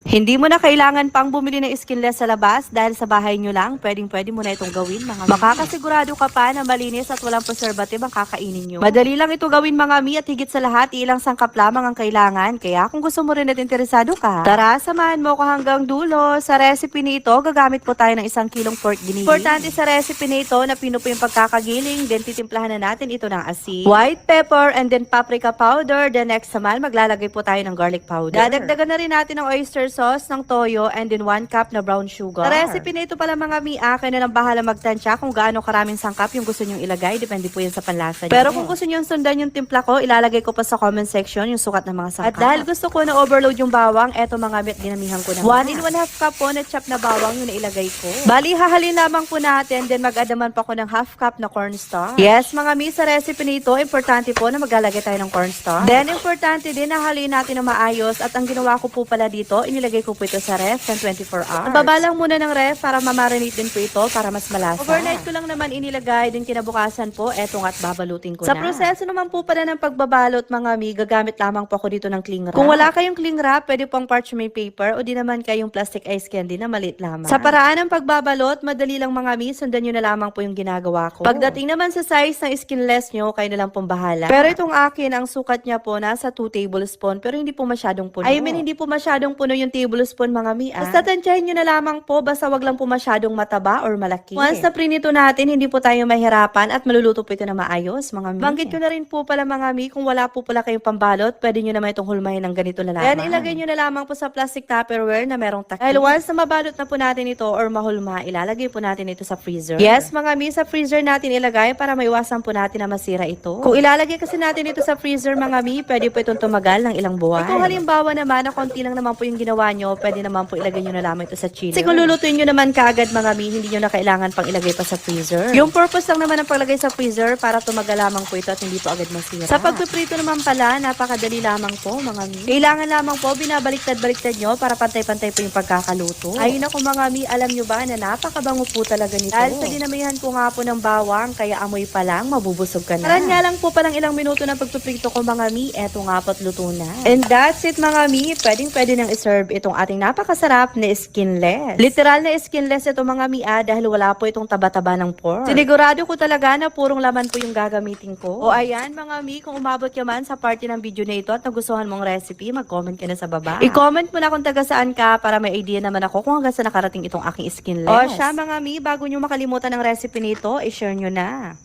Hindi mo na kailangan pang bumili ng skinless sa labas dahil sa bahay nyo lang, pwedeng-pwede mo na itong gawin mga mi. Makakasigurado ka pa na malinis at walang preservative ang kakainin nyo. Madali lang ito gawin mga mi at higit sa lahat, ilang sangkap lamang ang kailangan. Kaya kung gusto mo rin at interesado ka, tara samahan mo ko hanggang dulo. Sa recipe nito, gagamit po tayo ng 1 kilong pork giniling. Importante sa recipe nito na pinupo yung pagkakagiling, then titimplahan na natin ito ng asin, white pepper, and then paprika powder. Then next naman, maglalagay po tayo ng garlic powder. Dadagdagan na rin natin ng oyster sauce, ng toyo, and then 1 cup na brown sugar. Sa recipe na ito pala mga mi, kayo na lang bahala magtansya kung gaano karaming sangkap yung gusto nyong ilagay. Depende po yan sa panlasa nyo. Pero kung gusto nyong sundan yung timpla ko, ilalagay ko pa sa comment section yung sukat ng mga sangkap. At dahil gusto ko na overload yung bawang, eto mga mi, ginamihan ko na 1 and 1/2 cup po na chop na bawang yung nailagay ko. Bali, hahalin lamang po natin, then mag-adaman pa ko ng 1/2 cup na cornstarch. Yes mga mi, sa recipe nito, importante po na maglalagay tayo ng cornstarch. Then, importante din na halin natin na maayos. At ang ginawa ko po pala dito, inilagay ko po ito sa ref ng 24 hours. Babalang muna ng ref para mamarinate din po ito para mas malasa. Overnight ko lang naman inilagay, din kinabukasan po, etong at babalutin ko sa na. Sa proseso naman po pala ng pagbabalot mga mi, gagamit lamang po ako dito ng cling wrap. Kung wala kayong cling wrap, pwede pong parchment paper o di naman kayong plastic ice candy na maliit lamang. Sa paraan ng pagbabalot, madali lang mga mi, sundan nyo na lamang po yung ginagawa ko. Pagdating naman sa size ng skinless nyo, kayo na lang pong bahala. Pero itong akin, ang sukat niya po nasa 2 tablespoon, pero hindi po masyadong puno. I mean, hindi po masyadong puno yung tablespoon mga mi. Basta tansyahin nyo na lamang po, basta wag lang po masyadong mataba or malaki. Once na prinito natin, hindi po tayo mahirapan at maluluto po ito na maayos mga mi. Banggit ko na rin po pala mga mi, kung wala po pala kayong pambalot, pwede nyo naman itong hulmahin ng ganito na lamang. Then ilagay nyo na lamang po sa plastic tupperware na merong takip. Dahil once na mabalot na po natin ito or mahulma, ilalagay po natin ito sa freezer. Yes mga mi, sa freezer natin ilagay para maiwasan po natin na masira ito. Kung ilalagay kasi natin ito sa freezer mga mi, pwede po itong tumagal ng ilang buwan. Kung halimbawa naman na konti lang naman po yung ginawa nyo, pwede naman po ilagay nyo na lamang ito sa chiller. Kasi kung lulutuin nyo naman kaagad mga mi, hindi nyo na kailangan pang ilagay pa sa freezer. Yung purpose lang naman ng paglagay sa freezer para tumagal lamang po ito at hindi po agad masira. Sa pagpiprito naman pala, napakadali lamang po mga mi. Kailangan lamang po binabaliktad-baliktad nyo para pantay-pantay po yung pagkakaluto. Ayun ako mga mi, alam nyo ba na napakabango po talaga nito. Dahil sa dinamihan ko nga po ng bawang, kaya amoy pa lang, mabubusog ka na. Karan nga lang po palang ilang minuto na pagpiprito ko mga mi, eto nga po't luto na. And that's it mga mi, pwede nang iserve itong ating napakasarap na skinless. Literal na skinless ito mga mi dahil wala po itong taba-taba ng pork. Sinigurado ko talaga na purong laman po yung gagamitin ko. O ayan mga mi, kung umabot ka man sa party ng video na ito at nagustuhan mong recipe, mag-comment ka na sa baba. I-comment mo na kung taga saan ka para may idea naman ako kung hanggang sa nakarating itong aking skinless. O siya mga mi, bago nyo makalimutan ng recipe nito, i-share nyo na.